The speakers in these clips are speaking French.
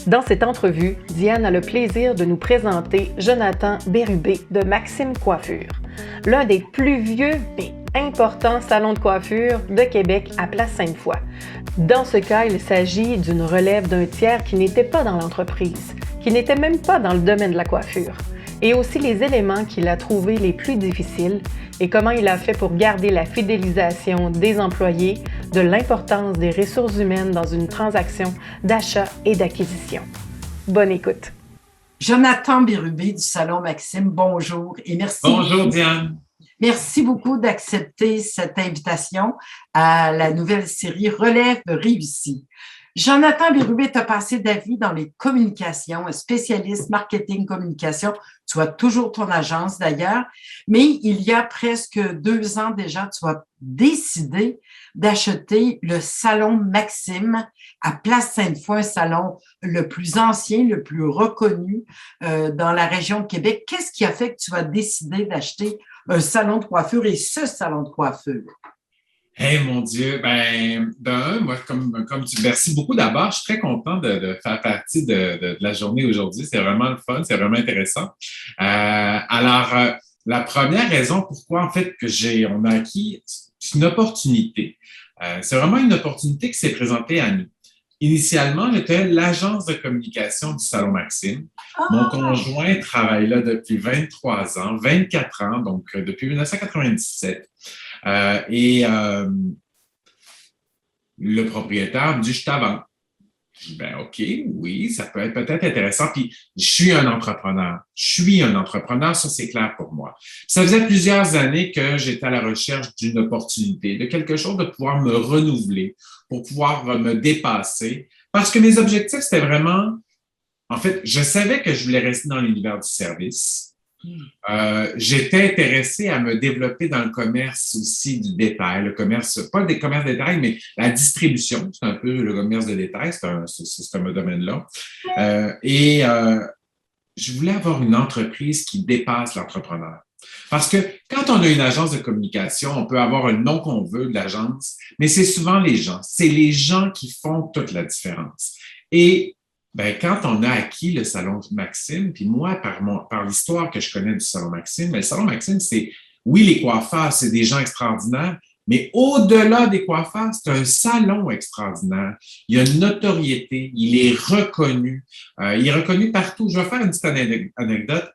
Dans cette entrevue, Diane a le plaisir de nous présenter Jonathan Bérubé de Maxime Coiffure, l'un des plus vieux et importants salons de coiffure de Québec à Place Sainte-Foy. Dans ce cas, il s'agit d'une relève d'un tiers qui n'était pas dans l'entreprise, qui n'était même pas dans le domaine de la coiffure, et aussi les éléments qu'il a trouvés les plus difficiles et comment il a fait pour garder la fidélisation des employés, de l'importance des ressources humaines dans une transaction d'achat et d'acquisition. Bonne écoute. Jonathan Bérubé du Salon Maxime, bonjour et merci. Bonjour Diane. Merci beaucoup d'accepter cette invitation à la nouvelle série Relève réussie. Jonathan Bérubé t'a passé d'avis dans les communications, spécialiste marketing communication. Tu as toujours ton agence d'ailleurs, mais il y a presque 2 ans déjà, tu as décidé d'acheter le salon Maxime à Place Sainte-Foy, un salon le plus ancien, le plus reconnu dans la région de Québec. Qu'est-ce qui a fait que tu as décidé d'acheter un salon de coiffure et ce salon de coiffure? Mon Dieu, moi, comme tu merci beaucoup d'abord. Je suis très content de faire partie de la journée aujourd'hui. C'est vraiment le fun, c'est vraiment intéressant. La première raison pourquoi, en fait, on a acquis, c'est une opportunité. C'est vraiment une opportunité qui s'est présentée à nous. Initialement, j'étais l'agence de communication du Salon Maxime. Mon conjoint travaille là depuis 23 ans, 24 ans, donc depuis 1997. Le propriétaire me dit, je t'avance. Je dis, OK, oui, ça peut être peut-être intéressant. Puis, je suis un entrepreneur. Ça, c'est clair pour moi. Ça faisait plusieurs années que j'étais à la recherche d'une opportunité, de quelque chose de pouvoir me renouveler, pour pouvoir me dépasser. Parce que mes objectifs, c'était vraiment, en fait, je savais que je voulais rester dans l'univers du service. J'étais intéressé à me développer dans le commerce aussi du détail, le commerce, pas le commerce de détail, mais la distribution, c'est un peu le commerce de détail, c'est un domaine-là. Je voulais avoir une entreprise qui dépasse l'entrepreneur. Parce que quand on a une agence de communication, on peut avoir un nom qu'on veut de l'agence, mais c'est souvent les gens. C'est les gens qui font toute la différence. Et quand on a acquis le Salon Maxime, puis moi, par l'histoire que je connais du Salon Maxime, le Salon Maxime, c'est, oui, les coiffeurs, c'est des gens extraordinaires, mais au-delà des coiffeurs, c'est un salon extraordinaire. Il y a une notoriété, il est reconnu. Il est reconnu partout. Je vais faire une petite anecdote.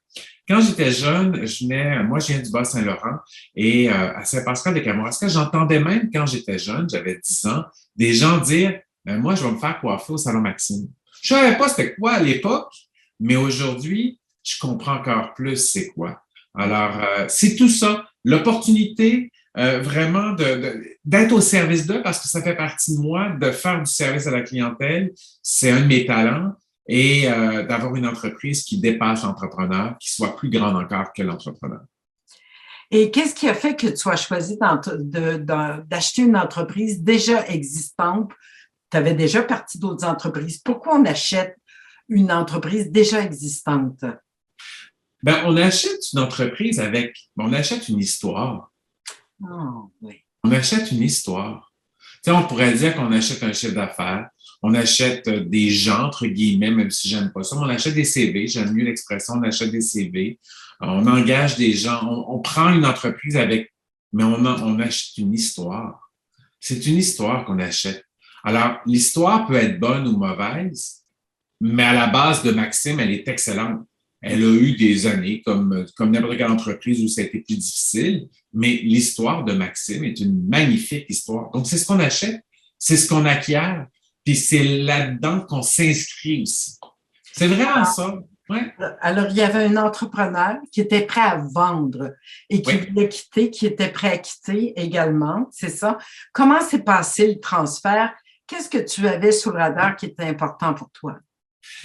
Quand j'étais jeune, je viens du Bas-Saint-Laurent et à Saint-Pascal-de-Kamouraska, j'entendais même quand j'étais jeune, j'avais 10 ans, des gens dire « Moi, je vais me faire coiffer au Salon Maxime ». Je ne savais pas c'était quoi à l'époque, mais aujourd'hui, je comprends encore plus c'est quoi. Alors, c'est tout ça, l'opportunité vraiment d'être au service d'eux parce que ça fait partie de moi, de faire du service à la clientèle, c'est un de mes talents et d'avoir une entreprise qui dépasse l'entrepreneur, qui soit plus grande encore que l'entrepreneur. Et qu'est-ce qui a fait que tu as choisi d'acheter une entreprise déjà existante? Tu avais déjà parti d'autres entreprises. Pourquoi on achète une entreprise déjà existante? On achète une entreprise on achète une histoire. Oui. On achète une histoire. Tu sais, on pourrait dire qu'on achète un chiffre d'affaires, on achète des gens, entre guillemets, même si j'aime pas ça, mais on achète des CV, j'aime mieux l'expression, on achète des CV, on engage des gens, on prend une entreprise mais on achète une histoire. C'est une histoire qu'on achète. Alors, l'histoire peut être bonne ou mauvaise, mais à la base de Maxime, elle est excellente. Elle a eu des années, comme n'importe quelle entreprise où ça a été plus difficile, mais l'histoire de Maxime est une magnifique histoire. Donc, c'est ce qu'on achète, c'est ce qu'on acquiert, puis c'est là-dedans qu'on s'inscrit aussi. C'est vraiment ça. Ouais. Alors, il y avait un entrepreneur qui était prêt à vendre et qui voulait quitter, qui était prêt à quitter également, c'est ça. Comment s'est passé le transfert? Qu'est-ce que tu avais sur le radar qui était important pour toi?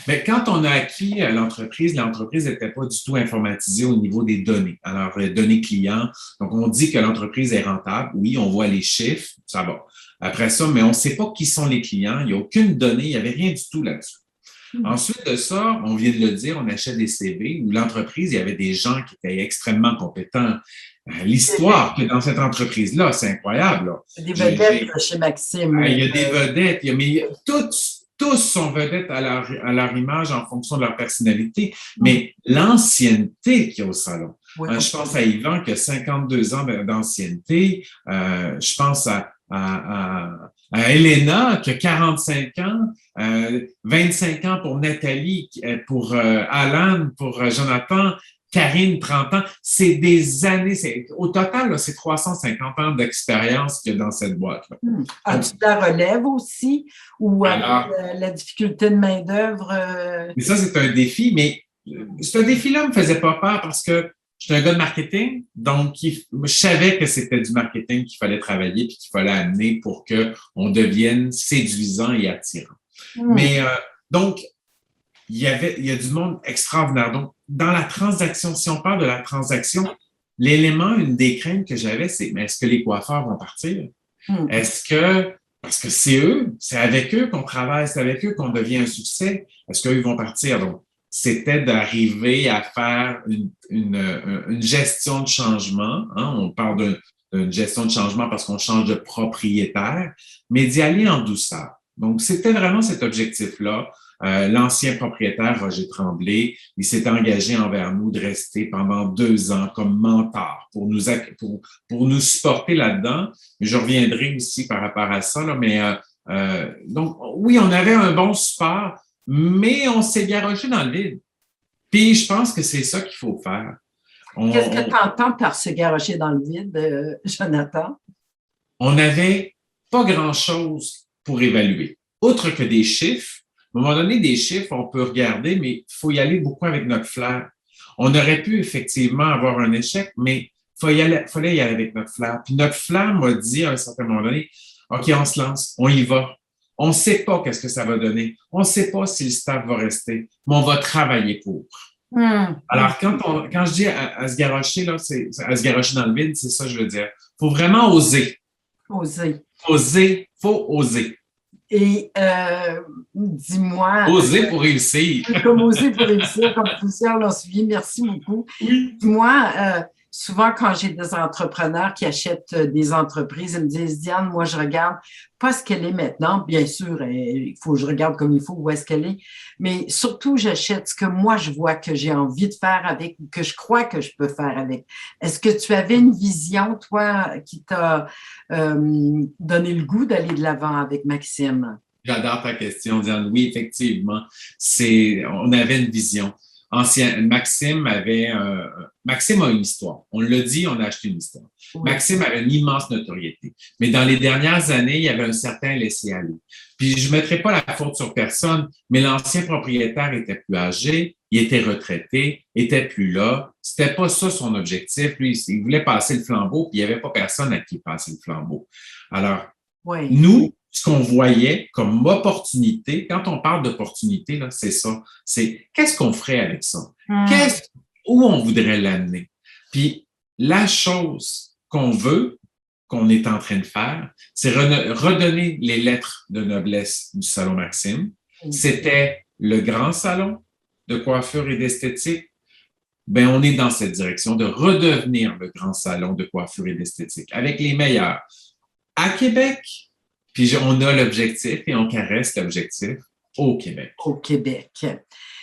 Mais quand on a acquis l'entreprise n'était pas du tout informatisée au niveau des données. Alors, les données clients, donc on dit que l'entreprise est rentable. Oui, on voit les chiffres, ça va. Après ça, mais on ne sait pas qui sont les clients. Il n'y a aucune donnée, il n'y avait rien du tout là-dessus. Ensuite de ça, on vient de le dire, on achète des CV où l'entreprise, il y avait des gens qui étaient extrêmement compétents. L'histoire que dans cette entreprise-là, c'est incroyable. Là. Des vedettes chez Maxime. Il y a des vedettes, mais tout tous sont vedettes à leur image en fonction de leur personnalité, mais l'ancienneté qu'il y a au salon. Oui. Je pense à Yvan qui a 52 ans d'ancienneté. Je pense à Elena qui a 45 ans, 25 ans pour Nathalie, pour Alan, pour Jonathan, Karine, 30 ans. C'est des années. Au total, là, c'est 350 ans d'expérience qu'il y a dans cette boîte-là. As-tu de la relève aussi ou Alors, la difficulté de main-d'œuvre? Mais ça, c'est un défi, mais ce défi-là ne me faisait pas peur parce que j'étais un gars de marketing, donc je savais que c'était du marketing qu'il fallait travailler et qu'il fallait amener pour qu'on devienne séduisant et attirant. Mais donc, il y a du monde extraordinaire. Donc, dans la transaction, si on parle de la transaction, l'élément, une des craintes que j'avais, c'est mais est-ce que les coiffeurs vont partir? Parce que c'est eux, c'est avec eux qu'on travaille, c'est avec eux qu'on devient un succès. Est-ce qu'eux vont partir? Donc, c'était d'arriver à faire une gestion de changement. Hein? On parle d'une gestion de changement parce qu'on change de propriétaire, mais d'y aller en douceur. Donc, c'était vraiment cet objectif-là. L'ancien propriétaire, Roger Tremblay, il s'est engagé envers nous de rester pendant 2 ans comme mentor pour nous supporter là-dedans. Je reviendrai aussi par rapport à ça, là, mais donc, oui, on avait un bon support, mais on s'est garoché dans le vide. Puis, je pense que c'est ça qu'il faut faire. Qu'est-ce que tu entends par se garocher dans le vide, Jonathan? On n'avait pas grand-chose pour évaluer. Outre que des chiffres, à un moment donné, des chiffres, on peut regarder, mais il faut y aller beaucoup avec notre flair. On aurait pu effectivement avoir un échec, mais il fallait y aller avec notre flair. Puis notre flair m'a dit à un certain moment donné, OK, on se lance, on y va. On ne sait pas qu'est-ce que ça va donner. On ne sait pas si le staff va rester, mais on va travailler pour. Alors, quand je dis à se garocher, là, c'est à se garocher dans le vide, c'est ça que je veux dire. Il faut vraiment oser. Oser. Oser, il faut oser. Et dis-moi. Oser pour réussir. Comme oser pour réussir, comme plusieurs l'ont suivi. Merci beaucoup. Oui. Dis-moi, souvent quand j'ai des entrepreneurs qui achètent des entreprises, ils me disent, Diane, moi je regarde pas ce qu'elle est maintenant, bien sûr, il faut que je regarde comme il faut où est-ce qu'elle est, mais surtout j'achète ce que moi je vois que j'ai envie de faire avec ou que je crois que je peux faire avec. Est-ce que tu avais une vision, toi, qui t'a donné le goût d'aller de l'avant avec Maxime? J'adore ta question, Diane. Oui, effectivement, on avait une vision. Maxime a une histoire. On l'a dit, on a acheté une histoire. Oui. Maxime avait une immense notoriété. Mais dans les dernières années, il y avait un certain laisser-aller. Puis je ne mettrai pas la faute sur personne, mais l'ancien propriétaire était plus âgé, il était retraité, était plus là. C'était pas ça son objectif. Lui, il voulait passer le flambeau, puis il n'y avait pas personne à qui passer le flambeau. Alors, oui. Nous, ce qu'on voyait comme opportunité, quand on parle d'opportunité, là, c'est ça. C'est qu'est-ce qu'on ferait avec ça? Où on voudrait l'amener? Puis la chose qu'on veut, qu'on est en train de faire, c'est redonner les lettres de noblesse du Salon Maxime. C'était le grand salon de coiffure et d'esthétique. Ben, on est dans cette direction de redevenir le grand salon de coiffure et d'esthétique avec les meilleurs. À Québec, puis on a l'objectif et on caresse l'objectif au Québec. Au Québec.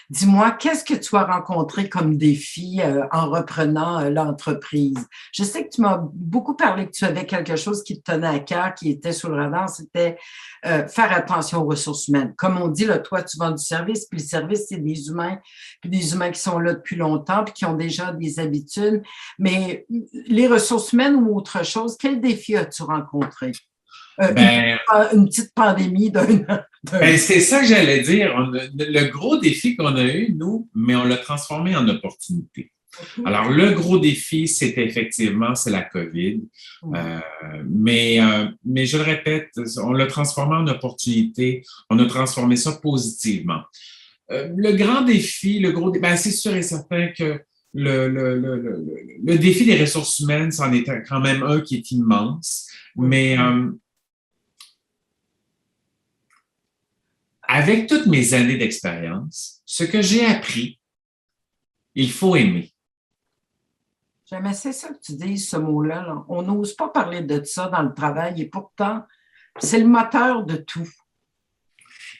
Dis-moi, qu'est-ce que tu as rencontré comme défi en reprenant l'entreprise? Je sais que tu m'as beaucoup parlé que tu avais quelque chose qui te tenait à cœur, qui était sous le radar, c'était faire attention aux ressources humaines. Comme on dit, là, toi, tu vends du service, puis le service, c'est des humains, puis des humains qui sont là depuis longtemps, puis qui ont déjà des habitudes. Mais les ressources humaines ou autre chose, quel défi as-tu rencontré? Une petite pandémie d'un an. C'est ça que j'allais dire. Le gros défi qu'on a eu, nous, mais on l'a transformé en opportunité. Alors, le gros défi, c'est la COVID. Mais je le répète, on l'a transformé en opportunité. On a transformé ça positivement. Le grand défi, c'est sûr et certain que le défi des ressources humaines, c'en est quand même un qui est immense. Mais avec toutes mes années d'expérience, ce que j'ai appris, il faut aimer. J'aimais ça que tu dises ce mot-là. Là. On n'ose pas parler de ça dans le travail et pourtant, c'est le moteur de tout.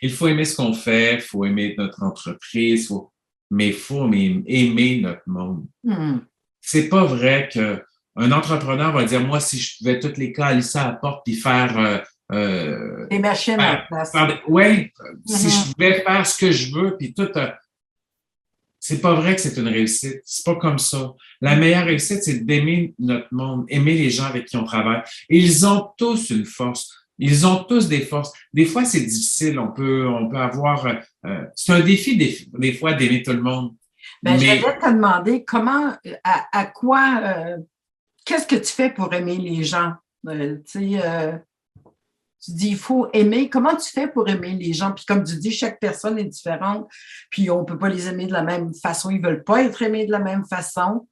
Il faut aimer ce qu'on fait, il faut aimer notre entreprise, mais il faut aimer notre monde. C'est pas vrai qu'un entrepreneur va dire, moi, si je pouvais toutes les cas aller ça à la porte puis faire des machines à la place. Oui, si je pouvais faire ce que je veux, puis tout. C'est pas vrai que c'est une réussite. C'est pas comme ça. La meilleure réussite, c'est d'aimer notre monde, aimer les gens avec qui on travaille. Et ils ont tous une force. Ils ont tous des forces. Des fois, c'est difficile. On peut avoir. C'est un défi des fois d'aimer tout le monde. Ben, je vais te demander comment, à quoi, qu'est-ce que tu fais pour aimer les gens? Tu dis, il faut aimer. Comment tu fais pour aimer les gens? Puis comme tu dis, chaque personne est différente. Puis on ne peut pas les aimer de la même façon. Ils ne veulent pas être aimés de la même façon.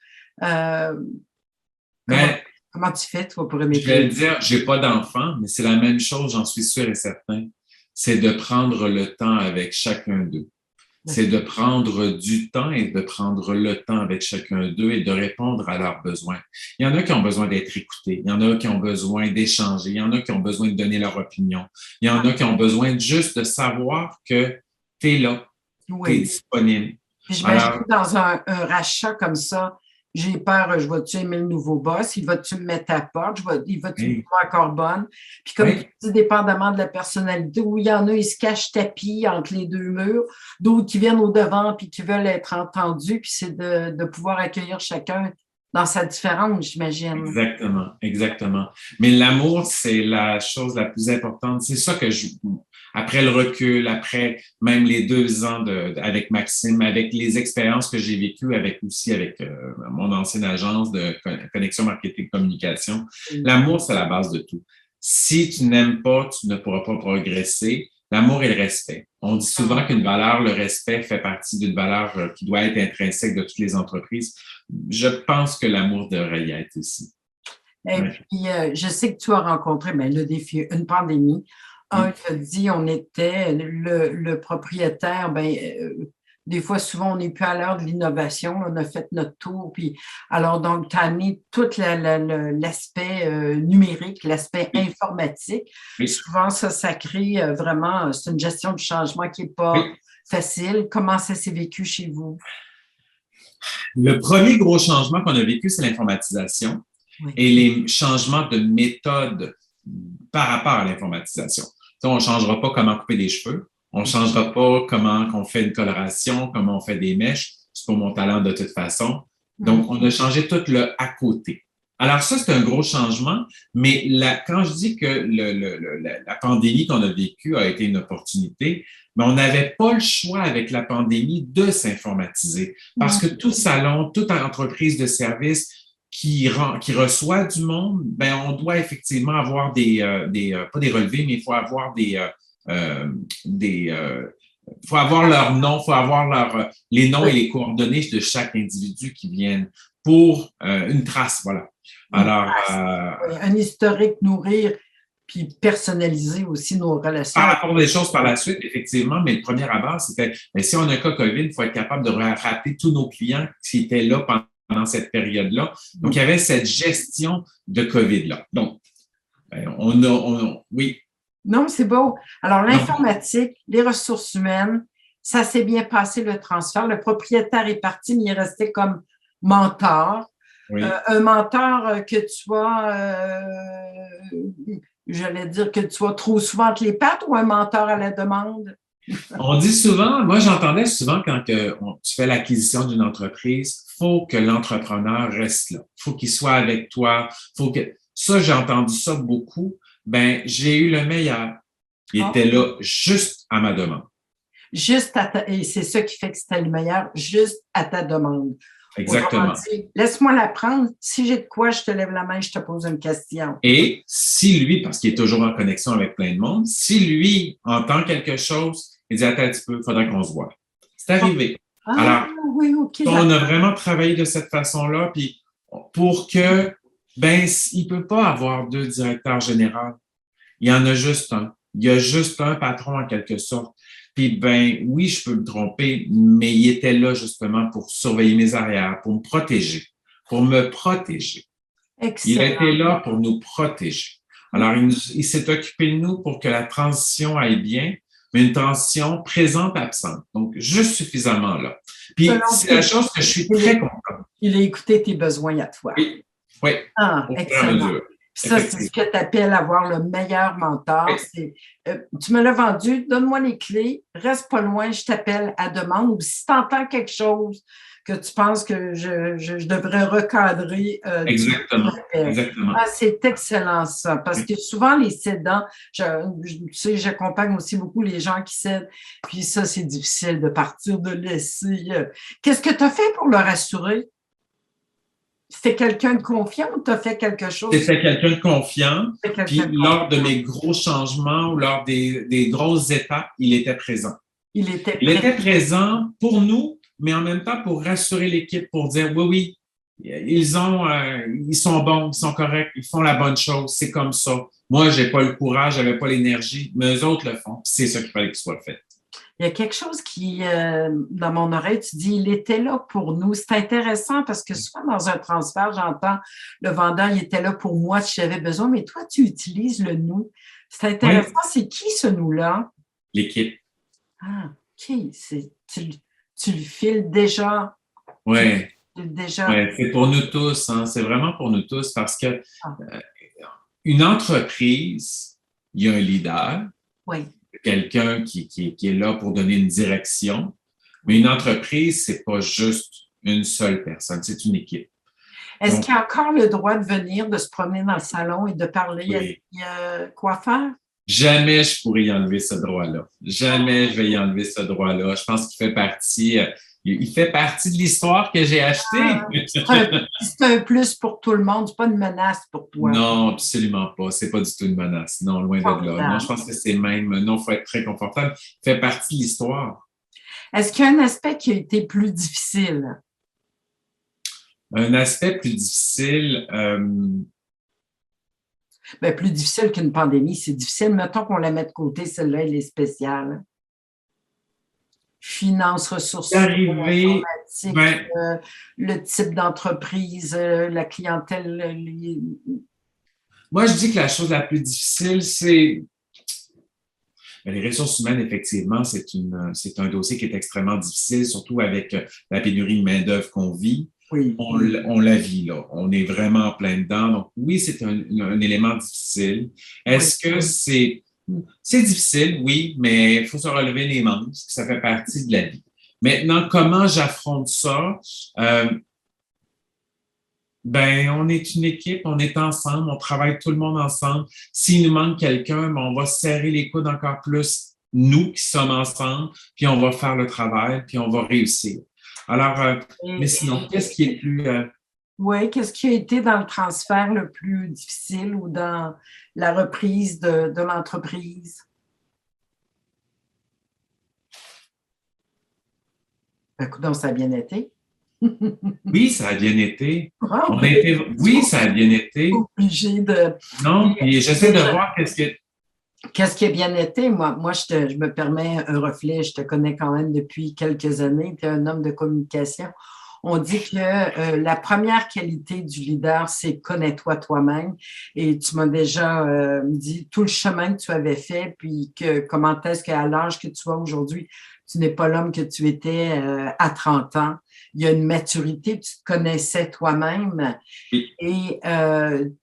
Comment tu fais, toi, pour aimer les gens? Je vais le dire, je n'ai pas d'enfant, mais c'est la même chose, j'en suis sûr et certain. C'est de prendre le temps avec chacun d'eux. C'est de prendre du temps et de prendre le temps avec chacun d'eux et de répondre à leurs besoins. Il y en a qui ont besoin d'être écoutés. Il y en a qui ont besoin d'échanger. Il y en a qui ont besoin de donner leur opinion. Il y en a qui ont besoin juste de savoir que tu es là, tu es disponible. Puis j'imagine que dans un rachat comme ça, j'ai peur, je vais-tu aimer le nouveau boss? Il va-tu me mettre à la porte? Il va-tu me voir encore bonne? Puis comme tu dis, dépendamment de la personnalité, où il y en a, ils se cachent tapis entre les deux murs, d'autres qui viennent au devant puis qui veulent être entendus, puis c'est de pouvoir accueillir chacun dans sa différence, j'imagine. Exactement. Mais l'amour, c'est la chose la plus importante. C'est ça que après le recul, après même les 2 ans avec Maxime, avec les expériences que j'ai vécues avec mon ancienne agence de connexion marketing communication, l'amour, c'est la base de tout. Si tu n'aimes pas, tu ne pourras pas progresser. L'amour et le respect. On dit souvent qu'une valeur, le respect, fait partie d'une valeur qui doit être intrinsèque de toutes les entreprises. Je pense que l'amour devrait y être aussi. Et puis, je sais que tu as rencontré le défi, une pandémie. Un te dit, on était le propriétaire, des fois, souvent, on n'est plus à l'heure de l'innovation. On a fait notre tour. Puis, alors, donc, tu as amené tout l'aspect numérique, l'aspect informatique. Souvent, ça crée vraiment, c'est une gestion du changement qui n'est pas facile. Comment ça s'est vécu chez vous? Le premier gros changement qu'on a vécu, c'est l'informatisation et les changements de méthode par rapport à l'informatisation. On ne changera pas comment couper les cheveux. On ne changera pas comment on fait une coloration, comment on fait des mèches. C'est pas mon talent de toute façon. Donc, on a changé tout le à côté. Alors ça, c'est un gros changement, mais quand je dis que la pandémie qu'on a vécue a été une opportunité, mais on n'avait pas le choix avec la pandémie de s'informatiser parce que tout salon, toute entreprise de service qui reçoit du monde, on doit effectivement avoir pas des relevés, mais il faut avoir faut avoir leur nom, faut avoir les noms et les coordonnées de chaque individu qui viennent pour une trace, voilà. Alors, un historique, nourrir, puis personnaliser aussi nos relations. Par rapport des choses par la suite, effectivement, mais le premier abord, c'était, si on a un cas COVID, il faut être capable de rappeler tous nos clients qui étaient là pendant cette période-là. Donc, il y avait cette gestion de COVID-là. Donc, oui. Non, c'est beau. Alors, l'informatique, les ressources humaines, ça s'est bien passé, le transfert. Le propriétaire est parti, mais il est resté comme mentor. Oui. Un mentor que tu sois, j'allais dire que tu sois trop souvent entre les pattes ou un mentor à la demande? On dit souvent, moi j'entendais souvent quand tu fais l'acquisition d'une entreprise, il faut que l'entrepreneur reste là. Il faut qu'il soit avec toi. Ça, j'ai entendu ça beaucoup. J'ai eu le meilleur. Il était là juste à ma demande. Et c'est ça qui fait que c'était le meilleur, juste à ta demande. Exactement. Laisse-moi la prendre. Si j'ai de quoi, je te lève la main, je te pose une question. Et si lui, parce qu'il est toujours en connexion avec plein de monde, si lui entend quelque chose, il dit attends un petit peu, il faudrait qu'on se voit. C'est arrivé. Alors, oui, OK. On a vraiment travaillé de cette façon-là, puis pour que, il peut pas avoir 2 directeurs généraux. Il y en a juste un. Il y a juste un patron en quelque sorte. Puis, oui, je peux me tromper, mais il était là justement pour surveiller mes arrières, pour me protéger, pour me protéger. Excellent. Il était là pour nous protéger. Alors, il s'est occupé de nous pour que la transition aille bien, mais une transition présente-absente. Donc, juste suffisamment là. Puis, Selon c'est la chose que je suis très content. Il a écouté tes besoins à toi. Oui, oui, Ah, au fur et à excellent. mesure. Ça, c'est ce que tu appelles avoir le meilleur mentor. Oui. C'est, tu me l'as vendu, donne-moi les clés, reste pas loin, je t'appelle à demande. Ou si tu entends quelque chose que tu penses que je devrais recadrer, Exactement, tu m'appelles. exactement. Ah, c'est excellent ça, parce que souvent les cédants, tu sais, j'accompagne aussi beaucoup les gens qui cèdent, puis ça, c'est difficile de partir, de laisser. Qu'est-ce que tu as fait pour le rassurer? C'était quelqu'un de confiant ou tu as fait quelque chose? C'était quelqu'un de confiant. C'était quelqu'un Puis de confiant. lors de mes gros changements ou lors des grosses étapes, il était présent. Il était Il était présent pour nous, mais en même temps pour rassurer l'équipe, pour dire oui, ils sont bons, ils sont corrects, ils font la bonne chose, c'est comme ça. Moi, j'ai pas le courage, j'avais pas l'énergie, mais eux autres le font. C'est ça qu'il fallait qu'il soit fait. Il y a quelque chose qui, dans mon oreille, tu dis, il était là pour nous. C'est intéressant parce que souvent dans un transfert, j'entends le vendeur, il était là pour moi si j'avais besoin, mais toi, tu utilises le nous. C'est intéressant. Oui. C'est qui ce nous-là? L'équipe. Ah, OK. Tu le files déjà. Oui. Déjà. Ouais, c'est pour nous tous, hein. C'est vraiment pour nous tous parce que Ah. une entreprise, il y a un leader, Oui. quelqu'un qui est là pour donner une direction, mais une entreprise, c'est pas juste une seule personne, c'est une équipe. Est-ce Donc, qu'il y a encore le droit de venir, de se promener dans le salon et de parler oui. à quoi faire? Jamais je pourrais y enlever ce droit-là. Jamais je vais y enlever ce droit-là. Je pense qu'il fait partie de l'histoire que j'ai achetée. C'est un plus pour tout le monde, c'est pas une menace pour toi. Non, absolument pas. C'est pas du tout une menace. Non, loin de là. Non, je pense que c'est même, non, il faut être très confortable. Il fait partie de l'histoire. Est-ce qu'il y a un aspect qui a été plus difficile? Un aspect plus difficile, Bien, plus difficile qu'une pandémie, c'est difficile. Mettons qu'on la met de côté, celle-là, elle est spéciale. Finances, ressources d'arriver, informatiques, le type d'entreprise, la clientèle. Moi, je dis que la chose la plus difficile, c'est les ressources humaines, effectivement, c'est un dossier qui est extrêmement difficile, surtout avec la pénurie de main-d'œuvre qu'on vit. Oui. On la vit là. On est vraiment en plein dedans. Donc, oui, c'est un élément difficile. Est-ce que c'est difficile? Oui, mais il faut se relever les manches. Ça fait partie de la vie. Maintenant, comment j'affronte ça? On est une équipe, on est ensemble, on travaille tout le monde ensemble. S'il nous manque quelqu'un, on va serrer les coudes encore plus, nous qui sommes ensemble, puis on va faire le travail, puis on va réussir. Alors, mais sinon, qu'est-ce qui est plus... Oui, qu'est-ce qui a été dans le transfert le plus difficile ou dans la reprise de l'entreprise? Donc, ça a bien été. Oui, ça a bien été. Ah, oui, ça a bien été. Obligé de... Non, puis j'essaie de voir Qu'est-ce qui a bien été? Moi je me permets un reflet, je te connais quand même depuis quelques années, tu es un homme de communication. On dit que la première qualité du leader, c'est connais-toi toi-même. Et tu m'as déjà dit tout le chemin que tu avais fait, puis comment est-ce qu'à l'âge que tu as aujourd'hui, tu n'es pas l'homme que tu étais à 30 ans. Il y a une maturité, tu te connaissais toi-même. Oui. Et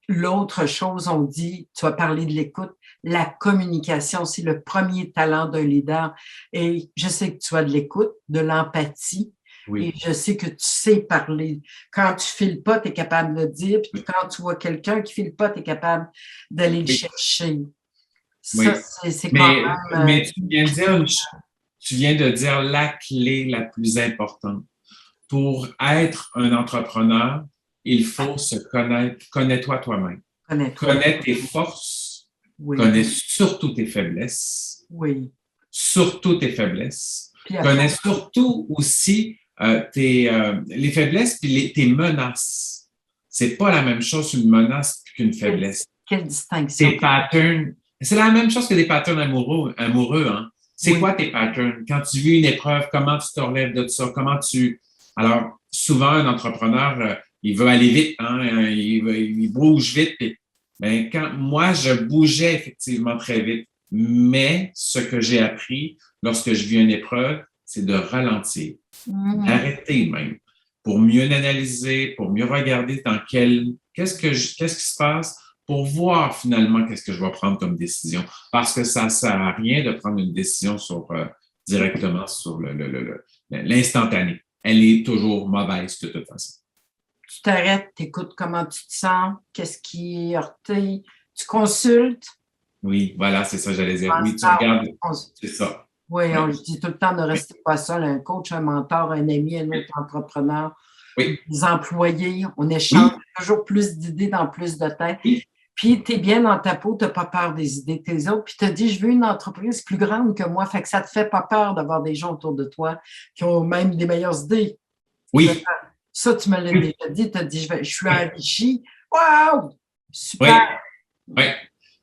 l'autre chose, on dit, tu as parlé de l'écoute, la communication, c'est le premier talent d'un leader. Et je sais que tu as de l'écoute, de l'empathie. Oui. Et je sais que tu sais parler. Quand tu files pas, tu es capable de le dire. Puis quand tu vois quelqu'un qui file pas, tu es capable d'aller le chercher. Ça, c'est quand même... Mais tu viens de dire la clé la plus importante. Pour être un entrepreneur, il faut se connaître. Connais-toi toi-même. Connais tes forces. Oui. Connais surtout tes faiblesses. Oui. Surtout tes faiblesses. Puis connais surtout aussi les faiblesses et tes menaces. C'est pas la même chose une menace qu'une faiblesse. Quelle distinction? Tes patterns. C'est la même chose que des patterns amoureux, hein. C'est quoi tes patterns? Quand tu vis une épreuve, comment tu te relèves de ça? Alors, souvent, un entrepreneur, il veut aller vite, hein? Il bouge vite. Quand moi, je bougeais effectivement très vite. Mais ce que j'ai appris lorsque je vis une épreuve, c'est de ralentir, d'arrêter même, pour mieux analyser, pour mieux regarder qu'est-ce qui se passe, pour voir finalement qu'est-ce que je vais prendre comme décision. Parce que ça ne sert à rien de prendre une décision directement sur l'instantané. Elle est toujours mauvaise de toute façon. Tu t'arrêtes, tu écoutes comment tu te sens, qu'est-ce qui est heurté, tu consultes. Oui, voilà, c'est ça, j'allais dire. Oui, tu regardes, c'est ça. Oui, on le dit tout le temps, ne restez pas seul, un coach, un mentor, un ami, un autre entrepreneur, des employés, on échange toujours plus d'idées dans plus de têtes. Puis, tu es bien dans ta peau, tu n'as pas peur des idées de tes autres, puis tu te dis, je veux une entreprise plus grande que moi, fait que ça ne te fait pas peur d'avoir des gens autour de toi qui ont même des meilleures idées. Oui. Ça, tu me l'as déjà dit, tu as dit, je suis enrichi. Wow! Super! Oui.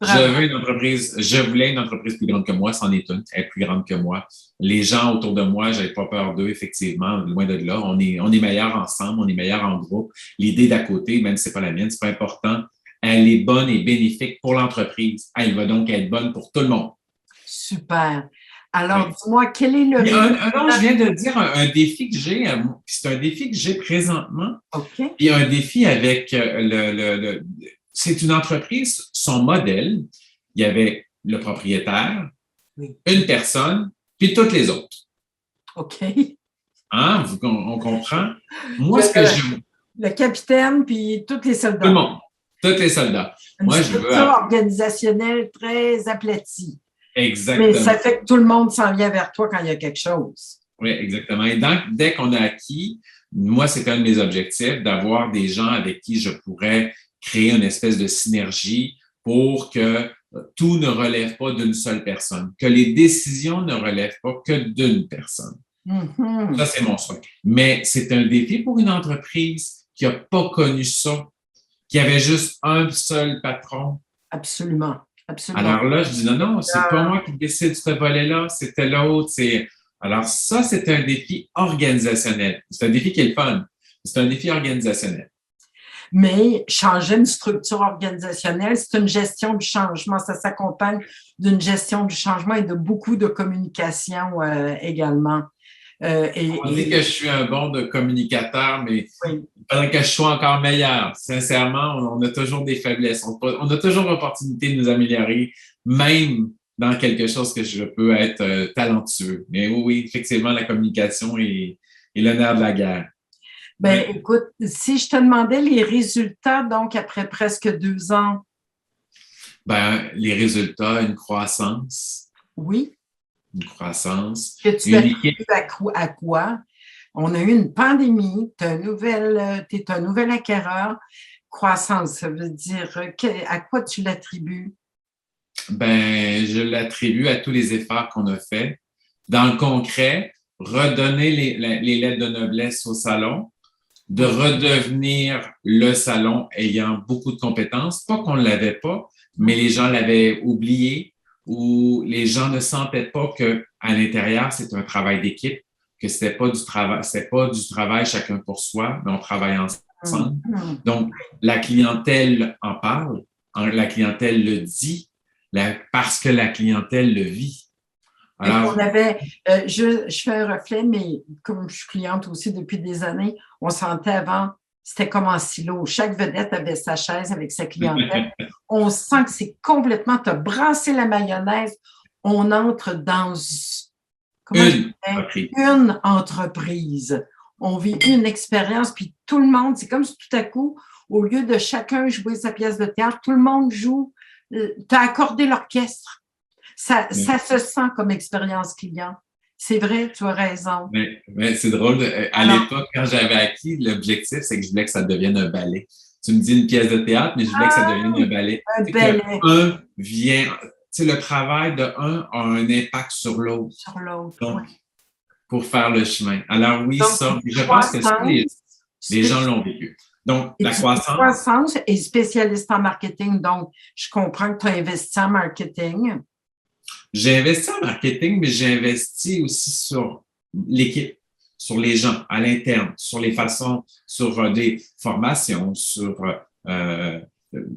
Je voulais une entreprise plus grande que moi, c'en est une, elle est plus grande que moi. Les gens autour de moi, j'avais pas peur d'eux, effectivement, loin de là. On est meilleurs ensemble, on est meilleurs en groupe. L'idée d'à côté, même si c'est pas la mienne, c'est pas important. Elle est bonne et bénéfique pour l'entreprise. Elle va donc être bonne pour tout le monde. Super. Alors, dis-moi, quel est le résultat? Je viens de dire un défi que j'ai, c'est un défi que j'ai présentement. OK. Puis un défi avec c'est une entreprise, son modèle, il y avait le propriétaire, une personne, puis toutes les autres. OK. Hein? On comprend? Moi, le capitaine, puis tous les soldats. Tout le monde. Tous les soldats. Une structure organisationnelle très aplatie. Exactement. Mais ça fait que tout le monde s'en vient vers toi quand il y a quelque chose. Oui, exactement. Et donc, dès qu'on a acquis, moi, c'est un de mes objectifs d'avoir des gens avec qui je pourrais créer une espèce de synergie pour que tout ne relève pas d'une seule personne, que les décisions ne relèvent pas que d'une personne. Mm-hmm. Ça, c'est mon souhait. Mais c'est un défi pour une entreprise qui n'a pas connu ça, qui avait juste un seul patron. Absolument. Absolument. Alors là, je dis non, c'est pas moi qui décide ce volet-là, c'était l'autre. Alors ça, c'est un défi organisationnel. C'est un défi qui est le fun. C'est un défi organisationnel. Mais changer une structure organisationnelle, c'est une gestion du changement. Ça s'accompagne d'une gestion du changement et de beaucoup de communication également. On dit que je suis un bon communicateur, mais il faudrait que je sois encore meilleur. Sincèrement, on a toujours des faiblesses. On a toujours l'opportunité de nous améliorer, même dans quelque chose que je peux être talentueux. Mais oui, effectivement, la communication est le nerf de la guerre. Ben, écoute, si je te demandais les résultats, donc, après presque 2 ans. Ben, les résultats, une croissance. Oui. Une croissance. Que tu attribues à quoi? On a eu une pandémie, tu es un nouvel acquéreur. Croissance, ça veut dire, à quoi tu l'attribues? Ben, je l'attribue à tous les efforts qu'on a faits. Dans le concret, redonner les lettres de noblesse au salon, de redevenir le salon ayant beaucoup de compétences. Pas qu'on ne l'avait pas, mais les gens l'avaient oublié ou les gens ne sentaient pas qu'à l'intérieur, c'est un travail d'équipe, que c'était pas du travail chacun pour soi, mais on travaille ensemble. Donc, la clientèle en parle, la clientèle le dit, parce que la clientèle le vit. Alors, je fais un reflet, mais comme je suis cliente aussi depuis des années, on sentait avant, c'était comme en silo. Chaque vedette avait sa chaise avec sa clientèle. On sent que c'est complètement, tu as brassé la mayonnaise. On entre dans une entreprise. On vit une expérience, puis tout le monde, c'est comme si tout à coup, au lieu de chacun jouer sa pièce de théâtre, tout le monde joue. Tu as accordé l'orchestre. Ça se sent comme expérience client. C'est vrai, tu as raison. Mais c'est drôle. À l'époque, quand j'avais acquis, l'objectif, c'est que je voulais que ça devienne un ballet. Tu me dis une pièce de théâtre, mais je voulais que ça devienne un ballet. Un ballet. Un vient, le travail de un a un impact sur l'autre. Sur l'autre, donc, pour faire le chemin. Alors oui, donc, ça, je pense que ça, les gens l'ont vécu. Donc, la croissance est spécialiste en marketing, donc je comprends que tu as investi en marketing. J'ai investi en marketing, mais j'ai investi aussi sur l'équipe, sur les gens à l'interne, sur les façons, sur des formations, sur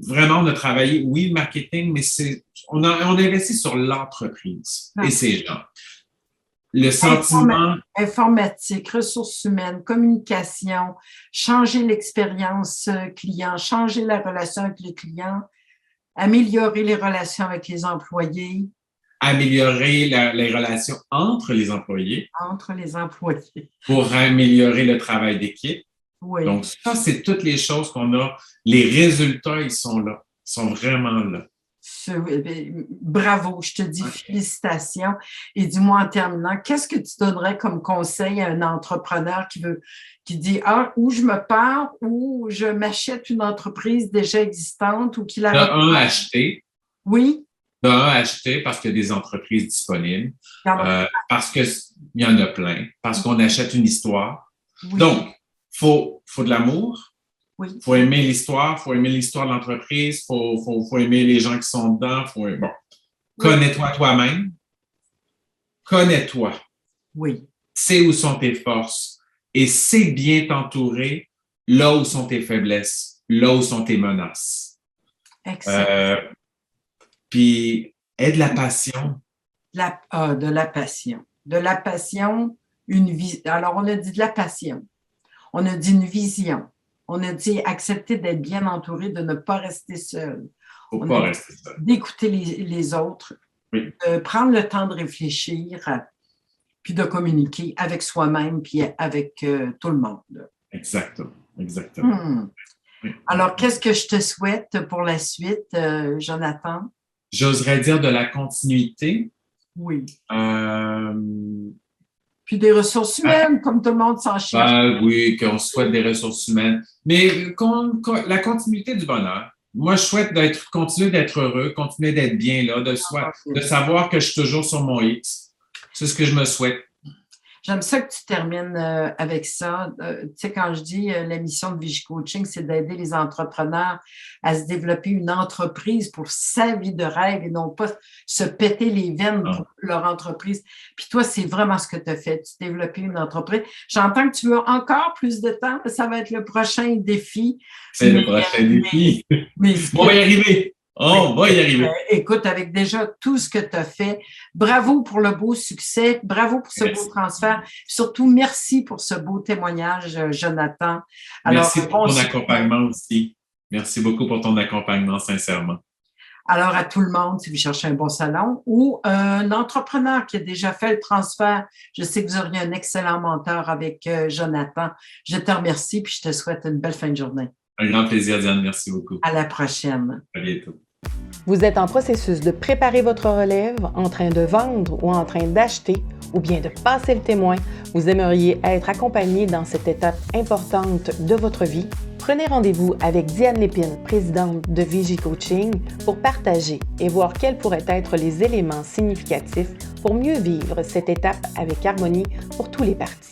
vraiment, on a travaillé, oui, le marketing, mais on investit sur l'entreprise et ses gens. Le sentiment... Informatique, ressources humaines, communication, changer l'expérience client, changer la relation avec le client, améliorer les relations avec les employés. Améliorer les relations entre les employés. Entre les employés. Pour améliorer le travail d'équipe. Oui. Donc, ça, c'est toutes les choses qu'on a. Les résultats, ils sont là. Ils sont vraiment là. Bravo, je te dis félicitations. Et dis-moi en terminant, qu'est-ce que tu donnerais comme conseil à un entrepreneur qui dit où je me pars ou je m'achète une entreprise déjà existante ou qui la acheter. Oui. Acheter parce qu'il y a des entreprises disponibles, parce qu'il y en a plein, parce qu'on achète une histoire. Oui. Donc, faut de l'amour. Oui. Faut aimer l'histoire, faut aimer l'histoire de l'entreprise, faut aimer les gens qui sont dedans. Connais-toi toi-même. Connais-toi. Oui. Sais où sont tes forces et sais bien t'entourer là où sont tes faiblesses, là où sont tes menaces. Excellent. Puis, aie de la passion. De la passion. De la passion, une vie. Alors, on a dit de la passion. On a dit une vision. On a dit accepter d'être bien entouré, de ne pas rester seul. Il ne faut pas rester seul. D'écouter les autres, oui. De prendre le temps de réfléchir, puis de communiquer avec soi-même, puis avec tout le monde. Exactement. Oui. Alors, qu'est-ce que je te souhaite pour la suite, Jonathan? J'oserais dire de la continuité. Oui. Puis des ressources humaines, comme tout le monde s'en cherche. Oui, qu'on souhaite des ressources humaines. Mais la continuité du bonheur. Moi, je souhaite continuer d'être heureux, continuer d'être bien là, de savoir que je suis toujours sur mon X. C'est ce que je me souhaite. J'aime ça que tu termines avec ça. Tu sais, quand je dis la mission de VigiCoaching, c'est d'aider les entrepreneurs à se développer une entreprise pour sa vie de rêve et non pas se péter les veines pour leur entreprise. Puis toi, c'est vraiment ce que tu as fait. Tu as développé une entreprise. J'entends que tu veux encore plus de temps. Ça va être le prochain défi. C'est le prochain défi. On va y arriver. On va y arriver. Écoute, avec déjà tout ce que tu as fait, bravo pour le beau succès, bravo pour ce beau transfert. Surtout, merci pour ce beau témoignage, Jonathan. Alors, merci pour ton accompagnement aussi. Merci beaucoup pour ton accompagnement, sincèrement. Alors, à tout le monde, si vous cherchez un bon salon ou un entrepreneur qui a déjà fait le transfert, je sais que vous auriez un excellent mentor avec Jonathan. Je te remercie puis je te souhaite une belle fin de journée. Un grand plaisir, Diane. Merci beaucoup. À la prochaine. À bientôt. Vous êtes en processus de préparer votre relève, en train de vendre ou en train d'acheter, ou bien de passer le témoin, vous aimeriez être accompagné dans cette étape importante de votre vie? Prenez rendez-vous avec Diane Lépine, présidente de VigiCoaching, pour partager et voir quels pourraient être les éléments significatifs pour mieux vivre cette étape avec harmonie pour tous les parties.